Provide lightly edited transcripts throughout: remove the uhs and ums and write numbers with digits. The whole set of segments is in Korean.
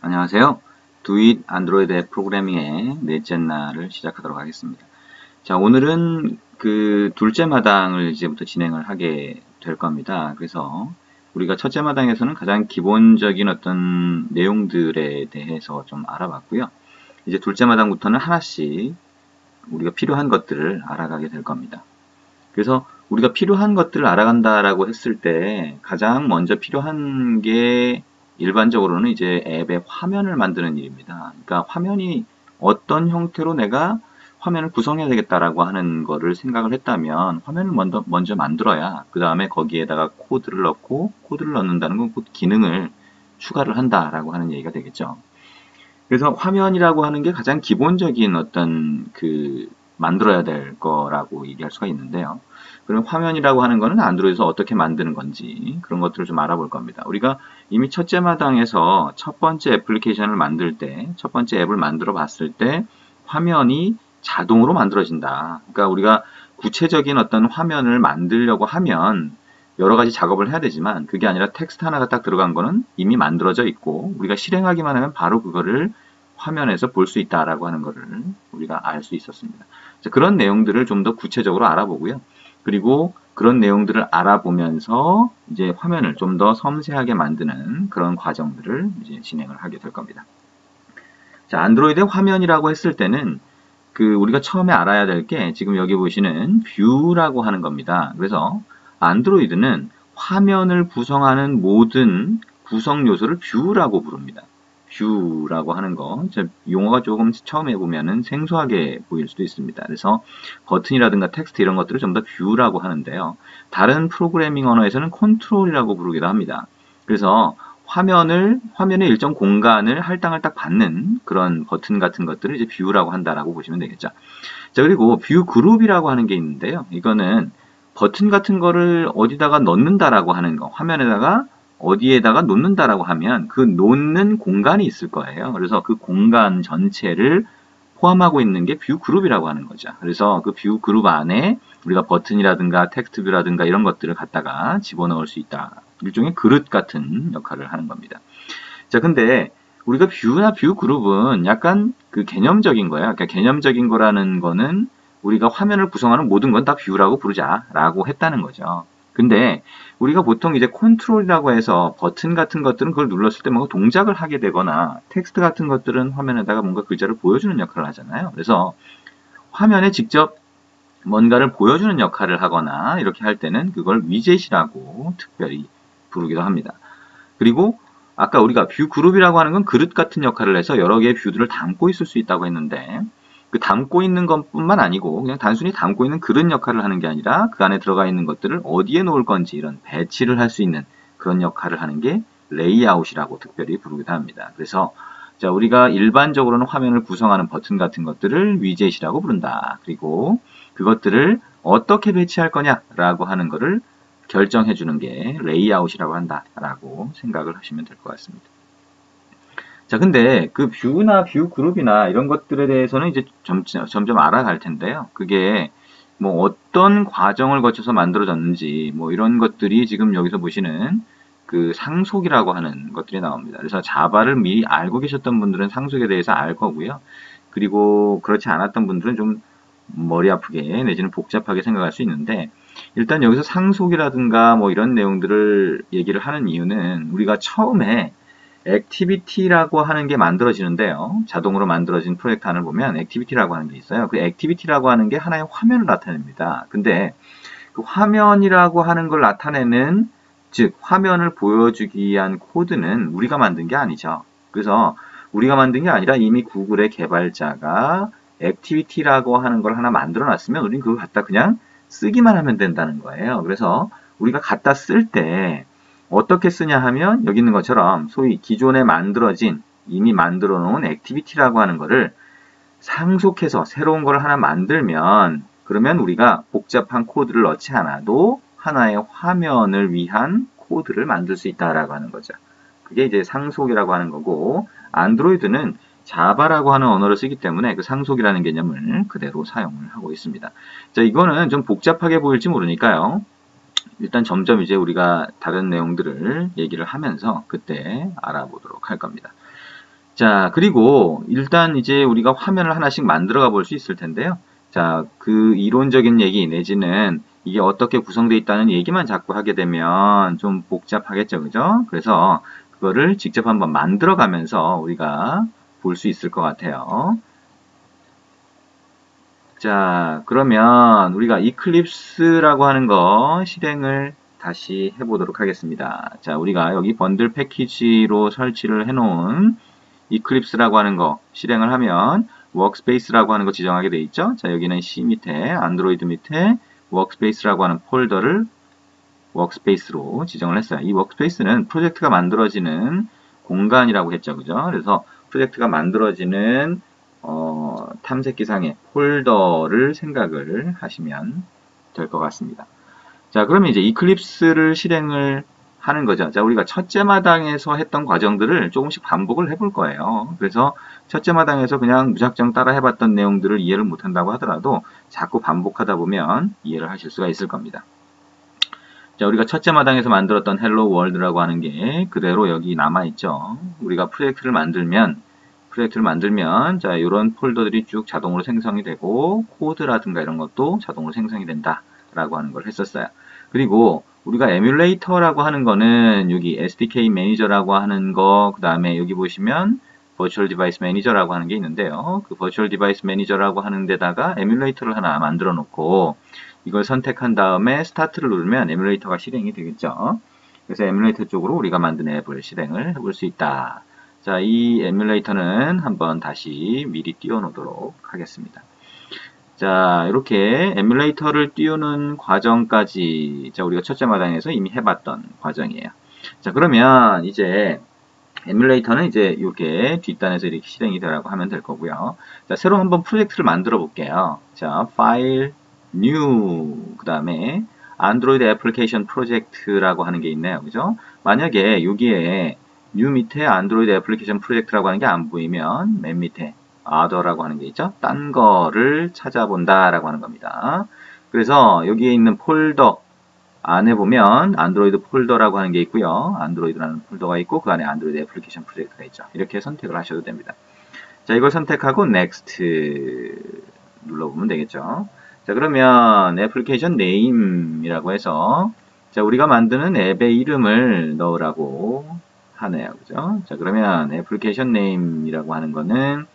안녕하세요. 두잇 안드로이드 앱 프로그래밍의 넷째 날을 시작하도록 하겠습니다. 자, 오늘은 그 둘째 마당을 이제부터 진행을 하게 될 겁니다. 그래서 우리가 첫째 마당에서는 가장 기본적인 어떤 내용들에 대해서 좀 알아봤고요. 이제 둘째 마당부터는 하나씩 우리가 필요한 것들을 알아가게 될 겁니다. 그래서 우리가 필요한 것들을 알아간다라고 했을 때 가장 먼저 필요한 게 일반적으로는 이제 앱의 화면을 만드는 일입니다. 그러니까 화면이 어떤 형태로 내가 화면을 구성해야 되겠다라고 하는 거를 생각을 했다면 화면을 먼저 만들어야 그 다음에 거기에다가 코드를 넣고 코드를 넣는다는 건 그 기능을 추가를 한다라고 하는 얘기가 되겠죠. 그래서 화면이라고 하는 게 가장 기본적인 어떤 그 만들어야 될 거라고 얘기할 수가 있는데요. 그럼 화면이라고 하는 거는 안드로이드에서 어떻게 만드는 건지 그런 것들을 좀 알아볼 겁니다. 우리가 이미 첫째 마당에서 첫 번째 애플리케이션을 만들 때, 첫 번째 앱을 만들어 봤을 때 화면이 자동으로 만들어진다. 그러니까 우리가 구체적인 어떤 화면을 만들려고 하면 여러 가지 작업을 해야 되지만 그게 아니라 텍스트 하나가 딱 들어간 거는 이미 만들어져 있고 우리가 실행하기만 하면 바로 그거를 화면에서 볼 수 있다라고 하는 거를 우리가 알 수 있었습니다. 그런 내용들을 좀 더 구체적으로 알아보고요. 그리고 그런 내용들을 알아보면서 이제 화면을 좀 더 섬세하게 만드는 그런 과정들을 이제 진행을 하게 될 겁니다. 자, 안드로이드의 화면이라고 했을 때는 그 우리가 처음에 알아야 될 게 지금 여기 보시는 뷰라고 하는 겁니다. 그래서 안드로이드는 화면을 구성하는 모든 구성 요소를 뷰라고 부릅니다. 뷰라고 하는 거, 용어가 조금 처음에 보면은 생소하게 보일 수도 있습니다. 그래서 버튼이라든가 텍스트 이런 것들을 전부 다 뷰라고 하는데요. 다른 프로그래밍 언어에서는 컨트롤이라고 부르기도 합니다. 그래서 화면의 일정 공간을 할당을 딱 받는 그런 버튼 같은 것들을 이제 뷰라고 한다라고 보시면 되겠죠. 자, 그리고 뷰 그룹이라고 하는 게 있는데요. 이거는 버튼 같은 거를 어디다가 넣는다라고 하는 거, 화면에다가 어디에다가 놓는다라고 하면 그 놓는 공간이 있을 거예요. 그래서 그 공간 전체를 포함하고 있는 게 뷰 그룹이라고 하는 거죠. 그래서 그 뷰 그룹 안에 우리가 버튼이라든가 텍스트 뷰라든가 이런 것들을 갖다가 집어넣을 수 있다. 일종의 그릇 같은 역할을 하는 겁니다. 자, 근데 우리가 뷰나 뷰 그룹은 약간 그 개념적인 거야. 그러니까 개념적인 거라는 거는 우리가 화면을 구성하는 모든 건 다 뷰라고 부르자라고 했다는 거죠. 근데 우리가 보통 이제 컨트롤이라고 해서 버튼 같은 것들은 그걸 눌렀을 때 뭔가 동작을 하게 되거나 텍스트 같은 것들은 화면에다가 뭔가 글자를 보여주는 역할을 하잖아요. 그래서 화면에 직접 뭔가를 보여주는 역할을 하거나 이렇게 할 때는 그걸 위젯이라고 특별히 부르기도 합니다. 그리고 아까 우리가 뷰 그룹이라고 하는 건 그릇 같은 역할을 해서 여러 개의 뷰들을 담고 있을 수 있다고 했는데 그 담고 있는 것뿐만 아니고 그냥 단순히 담고 있는 그릇 역할을 하는 게 아니라 그 안에 들어가 있는 것들을 어디에 놓을 건지 이런 배치를 할 수 있는 그런 역할을 하는 게 레이아웃이라고 특별히 부르기도 합니다. 그래서 자, 우리가 일반적으로는 화면을 구성하는 버튼 같은 것들을 위젯이라고 부른다. 그리고 그것들을 어떻게 배치할 거냐라고 하는 것을 결정해 주는 게 레이아웃이라고 한다라고 생각을 하시면 될 것 같습니다. 자, 근데 그 뷰나 뷰 그룹이나 이런 것들에 대해서는 이제 점점 알아갈 텐데요. 그게 뭐 어떤 과정을 거쳐서 만들어졌는지 뭐 이런 것들이 지금 여기서 보시는 그 상속이라고 하는 것들이 나옵니다. 그래서 자바를 미리 알고 계셨던 분들은 상속에 대해서 알 거고요. 그리고 그렇지 않았던 분들은 좀 머리 아프게 내지는 복잡하게 생각할 수 있는데 일단 여기서 상속이라든가 뭐 이런 내용들을 얘기를 하는 이유는 우리가 처음에 액티비티라고 하는 게 만들어지는데요. 자동으로 만들어진 프로젝트 안을 보면 액티비티라고 하는 게 있어요. 그 액티비티라고 하는 게 하나의 화면을 나타냅니다. 근데 그 화면이라고 하는 걸 나타내는 즉 화면을 보여주기 위한 코드는 우리가 만든 게 아니죠. 그래서 우리가 만든 게 아니라 이미 구글의 개발자가 액티비티라고 하는 걸 하나 만들어 놨으면 우리는 그걸 갖다 그냥 쓰기만 하면 된다는 거예요. 그래서 우리가 갖다 쓸 때 어떻게 쓰냐 하면 여기 있는 것처럼 소위 기존에 만들어진 이미 만들어 놓은 액티비티라고 하는 거를 상속해서 새로운 걸 하나 만들면 그러면 우리가 복잡한 코드를 넣지 않아도 하나의 화면을 위한 코드를 만들 수 있다라고 하는 거죠. 그게 이제 상속이라고 하는 거고 안드로이드는 자바라고 하는 언어를 쓰기 때문에 그 상속이라는 개념을 그대로 사용을 하고 있습니다. 자, 이거는 좀 복잡하게 보일지 모르니까요. 일단 점점 이제 우리가 다른 내용들을 얘기를 하면서 그때 알아보도록 할 겁니다. 자, 그리고 일단 이제 우리가 화면을 하나씩 만들어 볼 수 있을 텐데요. 자, 그 이론적인 얘기 내지는 이게 어떻게 구성되어 있다는 얘기만 자꾸 하게 되면 좀 복잡하겠죠, 그죠? 그래서 그거를 직접 한번 만들어 가면서 우리가 볼 수 있을 것 같아요. 자, 그러면 우리가 이클립스라고 하는 거 실행을 다시 해보도록 하겠습니다. 자, 우리가 여기 번들 패키지로 설치를 해놓은 이클립스라고 하는 거 실행을 하면 워크스페이스라고 하는 거 지정하게 돼 있죠. 자, 여기는 C 밑에 안드로이드 밑에 워크스페이스라고 하는 폴더를 워크스페이스로 지정을 했어요. 이 워크스페이스는 프로젝트가 만들어지는 공간이라고 했죠. 그죠? 그래서 프로젝트가 만들어지는 탐색기상의 폴더를 생각을 하시면 될 것 같습니다. 자, 그러면 이제 이클립스를 실행을 하는 거죠. 자, 우리가 첫째 마당에서 했던 과정들을 조금씩 반복을 해볼 거예요. 그래서 첫째 마당에서 그냥 무작정 따라 해봤던 내용들을 이해를 못한다고 하더라도 자꾸 반복하다 보면 이해를 하실 수가 있을 겁니다. 자, 우리가 첫째 마당에서 만들었던 헬로 월드라고 하는 게 그대로 여기 남아있죠. 우리가 프로젝트를 만들면, 자, 이런 폴더들이 쭉 자동으로 생성이 되고, 코드라든가 이런 것도 자동으로 생성이 된다. 라고 하는 걸 했었어요. 그리고 우리가 에뮬레이터라고 하는 거는 여기 SDK 매니저라고 하는 거, 그 다음에 여기 보시면 버추얼 디바이스 매니저라고 하는 게 있는데요. 그 버추얼 디바이스 매니저라고 하는 데다가 에뮬레이터를 하나 만들어 놓고 이걸 선택한 다음에 스타트를 누르면 에뮬레이터가 실행이 되겠죠. 그래서 에뮬레이터 쪽으로 우리가 만든 앱을 실행을 해볼 수 있다. 자, 이 에뮬레이터는 한번 다시 미리 띄워놓도록 하겠습니다. 자, 이렇게 에뮬레이터를 띄우는 과정까지 자, 우리가 첫째 마당에서 이미 해봤던 과정이에요. 자, 그러면 이제 에뮬레이터는 이제 이렇게 뒷단에서 이렇게 실행이 되라고 하면 될 거고요. 자, 새로 한번 프로젝트를 만들어 볼게요. 자, 파일, 뉴, 그 다음에 안드로이드 애플리케이션 프로젝트라고 하는 게 있네요. 그죠? 만약에 여기에 뉴 밑에 안드로이드 애플리케이션 프로젝트라고 하는 게 안 보이면 맨 밑에 other라고 하는 게 있죠. 딴 거를 찾아본다 라고 하는 겁니다. 그래서 여기에 있는 폴더 안에 보면 안드로이드 폴더라고 하는 게 있고요. 안드로이드라는 폴더가 있고 그 안에 안드로이드 애플리케이션 프로젝트가 있죠. 이렇게 선택을 하셔도 됩니다. 자, 이걸 선택하고 next 눌러보면 되겠죠. 자, 그러면 애플리케이션 네임이라고 해서 자, 우리가 만드는 앱의 이름을 넣으라고 하네요. 그죠? 자, 그러면 애플리케이션 네임이라고 하는 거는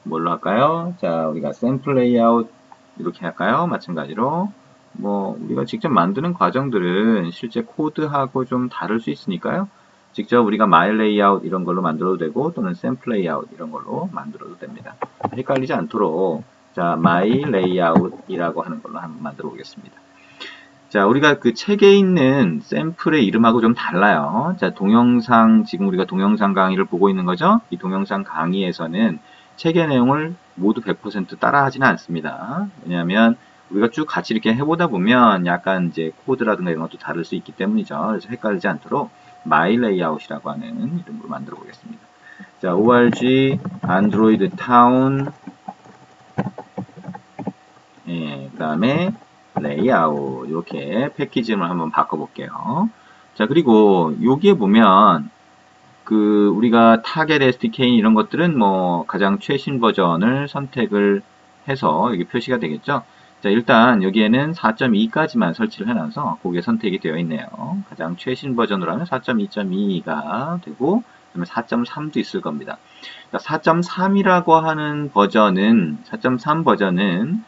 뭘로 할까요? 자, 우리가 샘플 레이아웃 이렇게 할까요? 마찬가지로 뭐 우리가 직접 만드는 과정들은 실제 코드하고 좀 다를 수 있으니까요. 직접 우리가 마일 레이아웃 이런 걸로 만들어도 되고 또는 샘플 레이아웃 이런 걸로 만들어도 됩니다. 헷갈리지 않도록 자, 마일 레이아웃이라고 하는 걸로 한번 만들어 보겠습니다. 자, 우리가 그 책에 있는 샘플의 이름하고 좀 달라요. 자, 동영상, 지금 우리가 동영상 강의를 보고 있는 거죠? 이 동영상 강의에서는 책의 내용을 모두 100% 따라하지는 않습니다. 왜냐하면 우리가 쭉 같이 이렇게 해보다 보면 약간 이제 코드라든가 이런 것도 다를 수 있기 때문이죠. 그래서 헷갈리지 않도록 마이 레이아웃이라고 하는 이름으로 만들어 보겠습니다. 자, org 안드로이드 타운 예, 그 다음에 레이아웃 이렇게 패키징을 한번 바꿔볼게요. 자, 그리고 여기에 보면 그 우리가 타겟 SDK 이런 것들은 뭐 가장 최신 버전을 선택을 해서 여기 표시가 되겠죠. 자, 일단 여기에는 4.2까지만 설치를 해놔서 그게 선택이 되어 있네요. 가장 최신 버전으로 하면 4.2.2가 되고 그다음에 4.3도 있을 겁니다. 4.3이라고 하는 버전은 4.3 버전은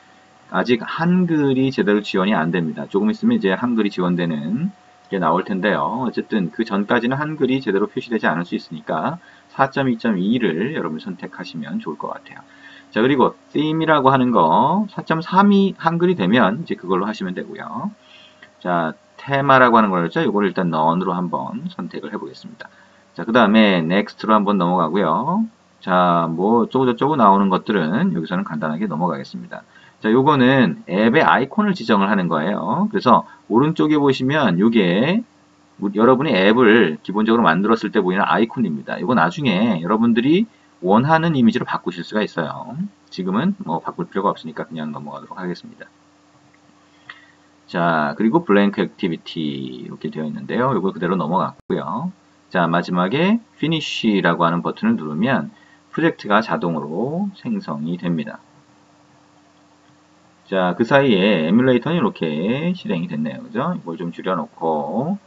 아직 한글이 제대로 지원이 안 됩니다. 조금 있으면 이제 한글이 지원되는 게 나올 텐데요. 어쨌든 그 전까지는 한글이 제대로 표시되지 않을 수 있으니까 4.2.2를 여러분 선택하시면 좋을 것 같아요. 자, 그리고 theme이라고 하는 거 4.3이 한글이 되면 이제 그걸로 하시면 되고요. 자, 테마라고 하는 거였죠. 이걸 일단 none으로 한번 선택을 해보겠습니다. 자, 그 다음에 next로 한번 넘어가고요. 자, 뭐 어쩌고저쩌고 나오는 것들은 여기서는 간단하게 넘어가겠습니다. 자, 요거는 앱의 아이콘을 지정을 하는 거예요. 그래서 오른쪽에 보시면 요게 여러분이 앱을 기본적으로 만들었을 때 보이는 아이콘입니다. 이거 나중에 여러분들이 원하는 이미지로 바꾸실 수가 있어요. 지금은 뭐 바꿀 필요가 없으니까 그냥 넘어가도록 하겠습니다. 자, 그리고 blank activity 이렇게 되어 있는데요. 이걸 그대로 넘어갔고요. 자, 마지막에 finish라고 하는 버튼을 누르면 프로젝트가 자동으로 생성이 됩니다. 자, 그 사이에 에뮬레이터는 이렇게 실행이 됐네요. 그죠? 이걸 좀 줄여놓고,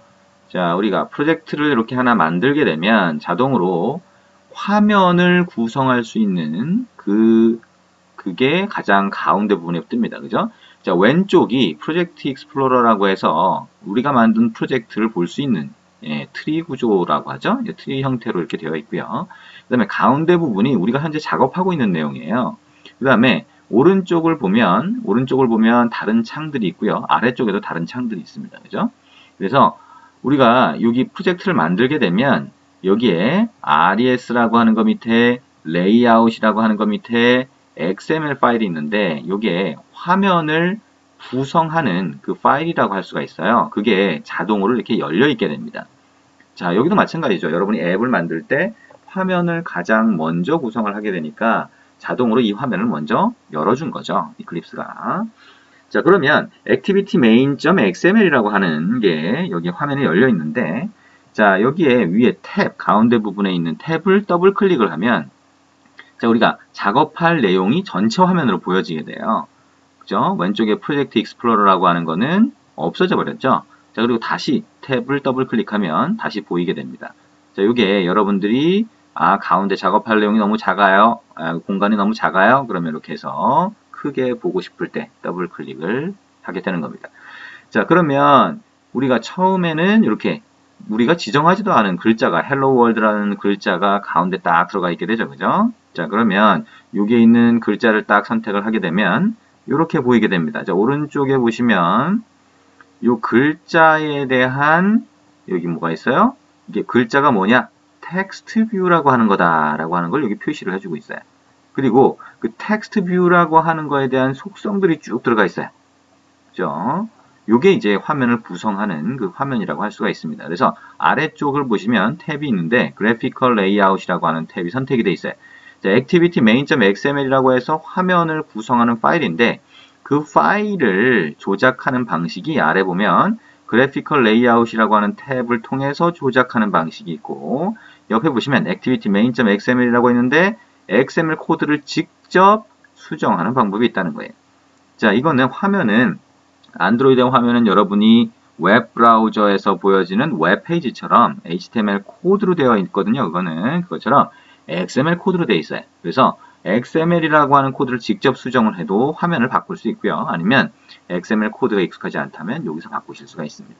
자, 우리가 프로젝트를 이렇게 하나 만들게 되면 자동으로 화면을 구성할 수 있는 그게 가장 가운데 부분에 뜹니다. 그죠? 자, 왼쪽이 프로젝트 익스플로러라고 해서 우리가 만든 프로젝트를 볼 수 있는 트리 구조라고 하죠. 트리 형태로 이렇게 되어 있고요. 그 다음에 가운데 부분이 우리가 현재 작업하고 있는 내용이에요. 그 다음에 오른쪽을 보면 다른 창들이 있고요. 아래쪽에도 다른 창들이 있습니다. 그죠? 그래서 우리가 여기 프로젝트를 만들게 되면 여기에 RES라고 하는 거 밑에 레이아웃이라고 하는 거 밑에 XML 파일이 있는데 여기에 화면을 구성하는 그 파일이라고 할 수가 있어요. 그게 자동으로 이렇게 열려 있게 됩니다. 자, 여기도 마찬가지죠. 여러분이 앱을 만들 때 화면을 가장 먼저 구성을 하게 되니까 자동으로 이 화면을 먼저 열어준 거죠. 이클립스가. 자, 그러면 activity main.xml이라고 하는 게 여기 화면에 열려 있는데, 자, 여기에 위에 탭, 가운데 부분에 있는 탭을 더블 클릭을 하면, 자, 우리가 작업할 내용이 전체 화면으로 보여지게 돼요. 그죠? 왼쪽에 프로젝트 익스플로러라고 하는 거는 없어져 버렸죠. 자, 그리고 다시 탭을 더블 클릭하면 다시 보이게 됩니다. 자, 이게 여러분들이 가운데 작업할 내용이 너무 작아요. 공간이 너무 작아요. 그러면 이렇게 해서 크게 보고 싶을 때 더블 클릭을 하게 되는 겁니다. 자, 그러면 우리가 처음에는 이렇게 우리가 지정하지도 않은 글자가 Hello World라는 글자가 가운데 딱 들어가 있게 되죠. 그죠? 자, 그러면 여기에 있는 글자를 딱 선택을 하게 되면 이렇게 보이게 됩니다. 자, 오른쪽에 보시면 이 글자에 대한 여기 뭐가 있어요? 이게 글자가 뭐냐? 텍스트 뷰라고 하는 거다라고 하는 걸 여기 표시를 해주고 있어요. 그리고 그 텍스트 뷰라고 하는 거에 대한 속성들이 쭉 들어가 있어요. 그죠? 요게 이제 화면을 구성하는 그 화면이라고 할 수가 있습니다. 그래서 아래쪽을 보시면 탭이 있는데 Graphical Layout이라고 하는 탭이 선택이 되어 있어요. 자, Activity Main.xml이라고 해서 화면을 구성하는 파일인데 그 파일을 조작하는 방식이 아래 보면 Graphical Layout이라고 하는 탭을 통해서 조작하는 방식이 있고 옆에 보시면 Activity Main.xml이라고 있는데 XML 코드를 직접 수정하는 방법이 있다는 거예요. 자, 이거는 화면은 안드로이드 화면은 여러분이 웹 브라우저에서 보여지는 웹 페이지처럼 HTML 코드로 되어 있거든요. 그것처럼 XML 코드로 되어 있어요. 그래서 XML이라고 하는 코드를 직접 수정을 해도 화면을 바꿀 수 있고요. 아니면 XML 코드가 익숙하지 않다면 여기서 바꾸실 수가 있습니다.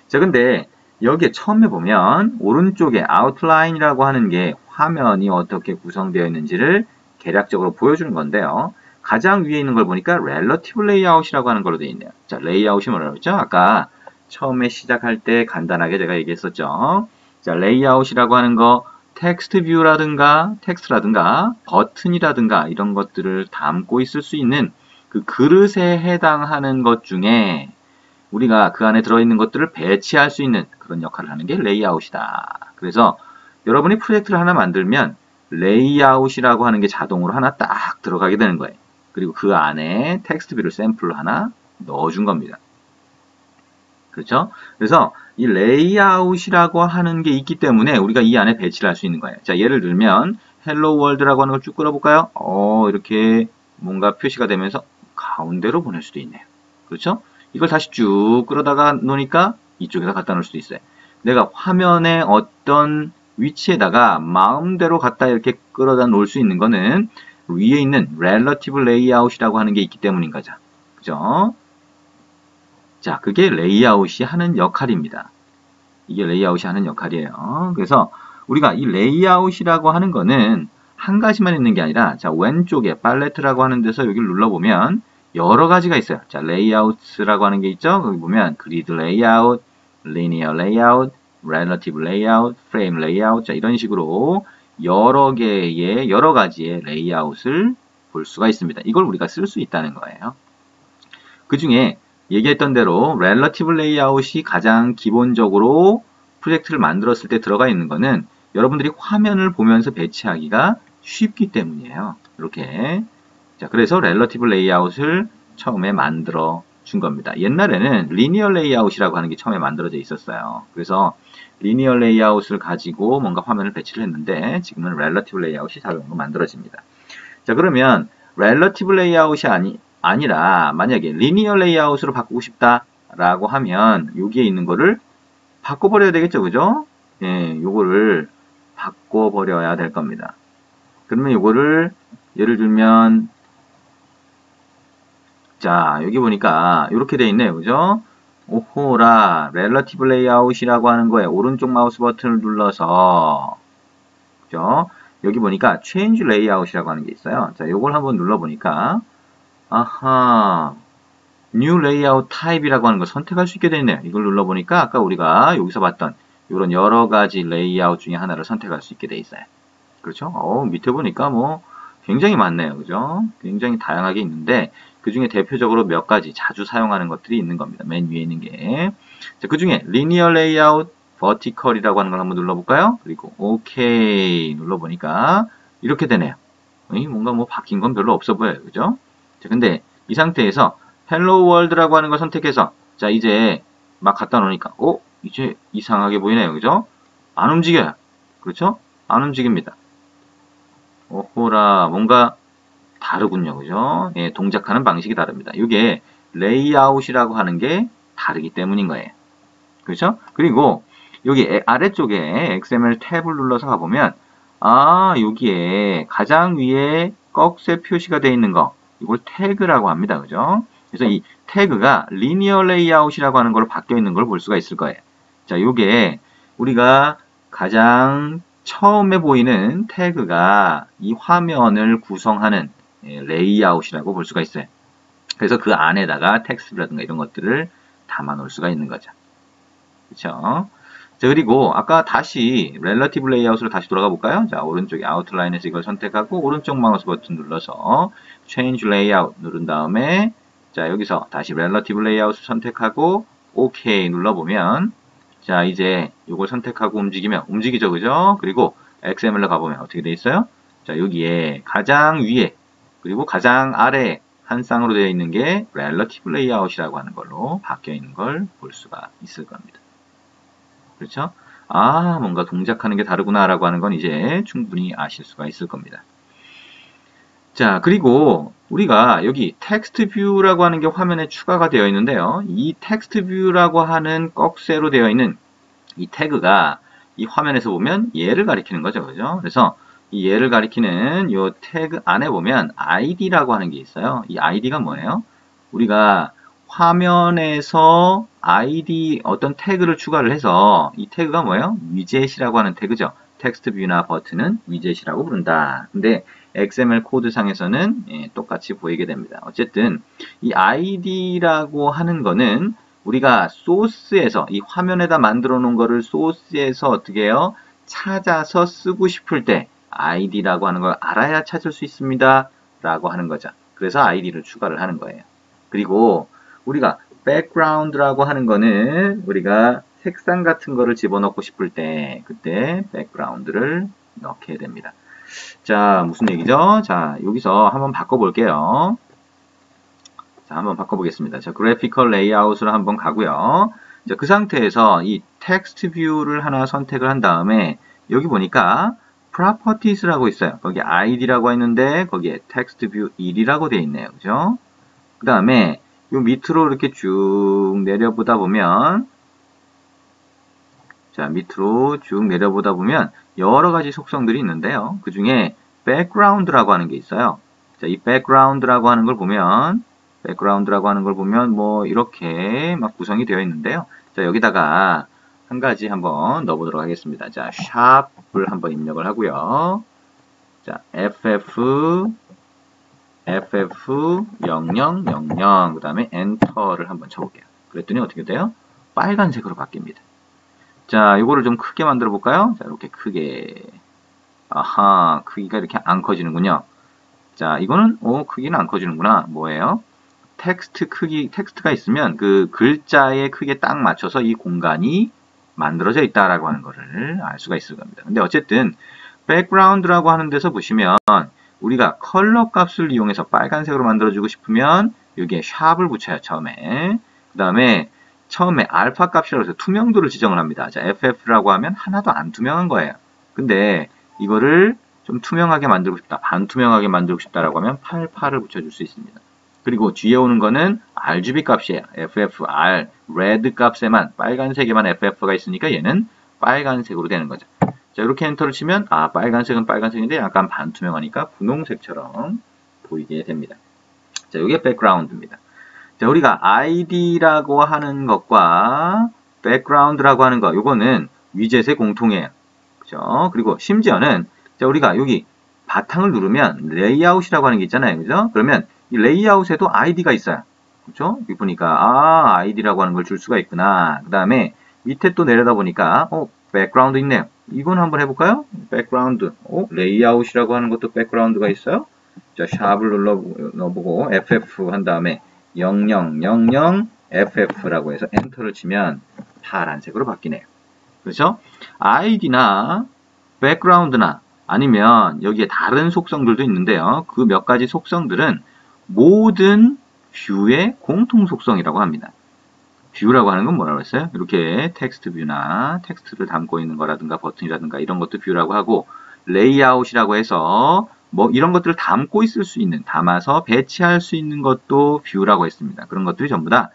자, 근데 여기에 처음에 보면 오른쪽에 아웃라인이라고 하는 게 화면이 어떻게 구성되어 있는지를 개략적으로 보여주는 건데요. 가장 위에 있는 걸 보니까 Relative Layout이라고 하는 걸로 되어 있네요. 자, 레이아웃이 뭐라고 했죠? 아까 처음에 시작할 때 간단하게 제가 얘기했었죠. 자, 레이아웃이라고 하는 거 텍스트 뷰라든가 텍스트라든가 버튼이라든가 이런 것들을 담고 있을 수 있는 그 그릇에 해당하는 것 중에 우리가 그 안에 들어있는 것들을 배치할 수 있는 그런 역할을 하는 게 레이아웃이다. 그래서 여러분이 프로젝트를 하나 만들면 레이아웃이라고 하는 게 자동으로 하나 딱 들어가게 되는 거예요. 그리고 그 안에 텍스트 뷰를 샘플로 하나 넣어준 겁니다. 그렇죠? 그래서 이 레이아웃이라고 하는 게 있기 때문에 우리가 이 안에 배치를 할 수 있는 거예요. 자, 예를 들면 헬로 월드라고 하는 걸 쭉 끌어볼까요? 이렇게 뭔가 표시가 되면서 가운데로 보낼 수도 있네요. 그렇죠? 이걸 다시 쭉 끌어다가 놓으니까 이쪽에다 갖다 놓을 수도 있어요. 내가 화면의 어떤 위치에다가 마음대로 갖다 이렇게 끌어다 놓을 수 있는 거는 위에 있는 Relative Layout이라고 하는 게 있기 때문인 거죠. 그죠? 자, 그게 레이아웃이 하는 역할입니다. 이게 레이아웃이 하는 역할이에요. 그래서 우리가 이 레이아웃이라고 하는 거는 한 가지만 있는 게 아니라 자, 왼쪽에 팔레트라고 하는 데서 여기를 눌러보면 여러 가지가 있어요. 자, 레이아웃이라고 하는 게 있죠. 거기 보면 그리드 레이아웃, 리니어 레이아웃, 렐러티브 레이아웃, 프레임 레이아웃, 자, 이런 식으로 여러 개의 여러 가지의 레이아웃을 볼 수가 있습니다. 이걸 우리가 쓸 수 있다는 거예요. 그 중에 얘기했던 대로 렐러티브 레이아웃이 가장 기본적으로 프로젝트를 만들었을 때 들어가 있는 거는 여러분들이 화면을 보면서 배치하기가 쉽기 때문이에요. 이렇게. 자, 그래서 렐러티브 레이아웃을 처음에 만들어 준 겁니다. 옛날에는 리니어 레이아웃이라고 하는 게 처음에 만들어져 있었어요. 그래서 리니어 레이아웃을 가지고 뭔가 화면을 배치를 했는데 지금은 렐러티브 레이아웃이 자동으로 만들어집니다. 자, 그러면 렐러티브 레이아웃이 아니라 만약에 리니어 레이아웃으로 바꾸고 싶다라고 하면 여기에 있는 거를 바꿔버려야 되겠죠, 그죠? 예, 요거를 바꿔버려야 될 겁니다. 그러면 요거를 예를 들면 자, 여기 보니까 이렇게 돼 있네요, 그죠? 오호라, 렐러티브 레이아웃이라고 하는 거에 오른쪽 마우스 버튼을 눌러서 그죠? 여기 보니까 change layout이라고 하는 게 있어요. 자, 요걸 한번 눌러보니까 아하, new layout type이라고 하는 걸 선택할 수 있게 되어 있네요. 이걸 눌러보니까 아까 우리가 여기서 봤던 이런 여러 가지 레이아웃 중에 하나를 선택할 수 있게 되어 있어요. 그렇죠? 밑에 보니까 뭐 굉장히 많네요. 그죠? 굉장히 다양하게 있는데 그 중에 대표적으로 몇 가지 자주 사용하는 것들이 있는 겁니다. 맨 위에 있는 게. 자, 그 중에 linear layout vertical이라고 하는 걸 한번 눌러볼까요? 그리고 OK 눌러보니까 이렇게 되네요. 뭔가 뭐 바뀐 건 별로 없어 보여요. 그죠? 자, 근데 이 상태에서 hello world라고 하는 걸 선택해서 자, 이제 막 갖다 놓으니까 이제 이상하게 보이네요. 그죠? 안 움직여요. 그렇죠? 안 움직입니다. 오호라, 뭔가 다르군요. 그죠? 예, 동작하는 방식이 다릅니다. 이게 레이아웃이라고 하는 게 다르기 때문인 거예요. 그렇죠? 그리고 여기 아래쪽에 XML 탭을 눌러서 가보면 여기에 가장 위에 꺽쇠 표시가 되어 있는 거 이걸 태그라고 합니다. 그죠? 그래서 이 태그가 리니어 레이아웃이라고 하는 걸로 바뀌어 있는 걸 볼 수가 있을 거예요. 자, 요게 우리가 가장 처음에 보이는 태그가 이 화면을 구성하는 레이아웃이라고 볼 수가 있어요. 그래서 그 안에다가 텍스트라든가 이런 것들을 담아 놓을 수가 있는 거죠. 그렇죠? 자, 그리고 아까 다시 렐러티브 레이아웃으로 다시 돌아가 볼까요? 자, 오른쪽에 아웃라인에서 이걸 선택하고 오른쪽 마우스 버튼 눌러서 change layout 누른 다음에 자, 여기서 다시 렐러티브 레이아웃을 선택하고 OK 눌러보면 자, 이제 이걸 선택하고 움직이면 움직이죠. 그죠? 그리고 XML로 가보면 어떻게 돼 있어요? 자, 여기에 가장 위에 그리고 가장 아래 한 쌍으로 되어 있는 게 렐러티브 레이아웃이라고 하는 걸로 바뀌어 있는 걸 볼 수가 있을 겁니다. 그렇죠? 뭔가 동작하는 게 다르구나라고 하는 건 이제 충분히 아실 수가 있을 겁니다. 자, 그리고 우리가 여기 텍스트 뷰라고 하는 게 화면에 추가가 되어 있는데요. 이 텍스트 뷰라고 하는 꺽쇠로 되어 있는 이 태그가 이 화면에서 보면 얘를 가리키는 거죠. 그죠? 그래서 이 얘를 가리키는 이 태그 안에 보면 id라고 하는 게 있어요. 이 id가 뭐예요? 우리가 화면에서 id 어떤 태그를 추가를 해서 이 태그가 뭐예요? 위젯이라고 하는 태그죠. 텍스트 뷰나 버튼은 위젯이라고 부른다. 근데 XML 코드상에서는 똑같이 보이게 됩니다. 어쨌든 이 id라고 하는 거는 우리가 소스에서 이 화면에다 만들어 놓은 거를 소스에서 어떻게 해요? 찾아서 쓰고 싶을 때 id라고 하는 걸 알아야 찾을 수 있습니다. 라고 하는 거죠. 그래서 id를 추가를 하는 거예요. 그리고 우리가 background라고 하는 거는 우리가 색상 같은 거를 집어넣고 싶을 때 그때 background를 넣게 됩니다. 자, 무슨 얘기죠? 자, 여기서 한번 바꿔볼게요. 자, 한번 바꿔보겠습니다. 자, 그래피컬 레이아웃으로 한번 가고요. 자, 그 상태에서 이 텍스트 뷰를 하나 선택을 한 다음에 여기 보니까 properties라고 있어요. 거기 id라고 했는데 거기에 텍스트 뷰 1이라고 되어 있네요. 그죠? 그 다음에 요 밑으로 이렇게 쭉 내려보다 보면 자, 밑으로 쭉 내려보다 보면 여러 가지 속성들이 있는데요. 그 중에 background라고 하는 게 있어요. 자, 이 background라고 하는 걸 보면 뭐 이렇게 막 구성이 되어 있는데요. 자, 여기다가 한 가지 한번 넣어보도록 하겠습니다. 자, 샵을 한번 입력을 하고요. 자, FF0000 그 다음에 엔터를 한번 쳐볼게요. 그랬더니 어떻게 돼요? 빨간색으로 바뀝니다. 자, 이거를 좀 크게 만들어 볼까요? 자, 이렇게 크게. 아하, 크기가 이렇게 안 커지는군요. 자, 이거는, 크기는 안 커지는구나. 뭐예요? 텍스트가 있으면 그 글자의 크기에 딱 맞춰서 이 공간이 만들어져 있다라고 하는 거를 알 수가 있을 겁니다. 근데 어쨌든, background라고 하는 데서 보시면, 우리가 컬러 값을 이용해서 빨간색으로 만들어주고 싶으면, 여기에 샵을 붙여요, 처음에. 그 다음에 처음에 알파 값이라고 해서 투명도를 지정을 합니다. 자, FF라고 하면 하나도 안 투명한 거예요. 근데 이거를 좀 투명하게 만들고 싶다, 반투명하게 만들고 싶다라고 하면 88을 붙여줄 수 있습니다. 그리고 뒤에 오는 거는 RGB 값이에요. FFR, 레드 값에만, 빨간색에만 FF가 있으니까 얘는 빨간색으로 되는 거죠. 자, 이렇게 엔터를 치면, 아, 빨간색은 빨간색인데 약간 반투명하니까 분홍색처럼 보이게 됩니다. 자, 이게 백그라운드입니다. 자, 우리가 ID라고 하는 것과 백그라운드라고 하는 거, 요거는 위젯의 공통이에요. 그죠? 그리고 심지어는, 자, 우리가 여기 바탕을 누르면 레이아웃이라고 하는 게 있잖아요. 그죠? 그러면 이 레이아웃에도 ID가 있어요. 그죠? 여기 보니까, 아, ID라고 하는 걸 줄 수가 있구나. 그 다음에 밑에 또 내려다 보니까, 백그라운드 있네요. 이건 한번 해볼까요? 백그라운드. 레이아웃이라고 하는 것도 백그라운드가 있어요. 자, 샵을 넣어보고 FF 한 다음에 0000 FF라고 해서 엔터를 치면 파란색으로 바뀌네요. 그렇죠? ID나 백그라운드나 아니면 여기에 다른 속성들도 있는데요. 그 몇 가지 속성들은 모든 뷰의 공통 속성이라고 합니다. 뷰라고 하는 건 뭐라고 했어요? 이렇게 텍스트 뷰나 텍스트를 담고 있는 거라든가 버튼이라든가 이런 것도 뷰라고 하고, 레이아웃이라고 해서 뭐 이런 것들을 담고 있을 수 있는, 담아서 배치할 수 있는 것도 뷰라고 했습니다. 그런 것들이 전부 다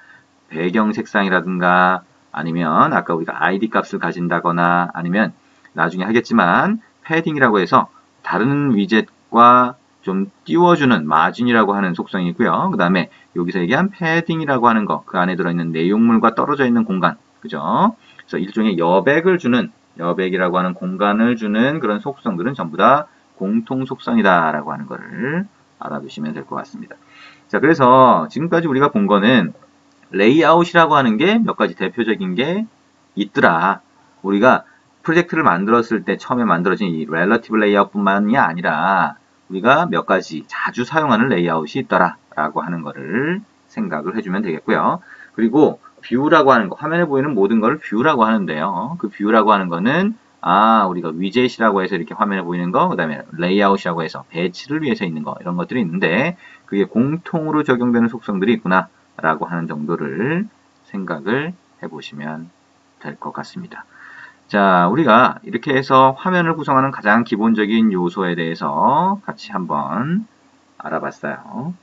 배경 색상이라든가 아니면 아까 우리가 ID 값을 가진다거나 아니면 나중에 하겠지만 패딩이라고 해서 다른 위젯과 좀 띄워주는 마진이라고 하는 속성이 있고요. 그 다음에 여기서 얘기한 패딩이라고 하는 거, 그 안에 들어있는 내용물과 떨어져 있는 공간, 그죠? 그래서 일종의 여백을 주는, 여백이라고 하는 공간을 주는 그런 속성들은 전부 다 공통 속성이다라고 하는 거를 알아두시면 될 것 같습니다. 자, 그래서 지금까지 우리가 본 거는 레이아웃이라고 하는 게 몇 가지 대표적인 게 있더라. 우리가 프로젝트를 만들었을 때 처음에 만들어진 이 렐러티브 레이아웃뿐만이 아니라 우리가 몇 가지 자주 사용하는 레이아웃이 있더라 라고 하는 거를 생각을 해주면 되겠고요. 그리고 뷰라고 하는 거, 화면에 보이는 모든 걸 뷰라고 하는데요. 그 뷰라고 하는 거는 우리가 위젯이라고 해서 이렇게 화면에 보이는 거, 그 다음에 레이아웃이라고 해서 배치를 위해서 있는 거, 이런 것들이 있는데 그게 공통으로 적용되는 속성들이 있구나 라고 하는 정도를 생각을 해보시면 될 것 같습니다. 자, 우리가 이렇게 해서 화면을 구성하는 가장 기본적인 요소에 대해서 같이 한번 알아봤어요.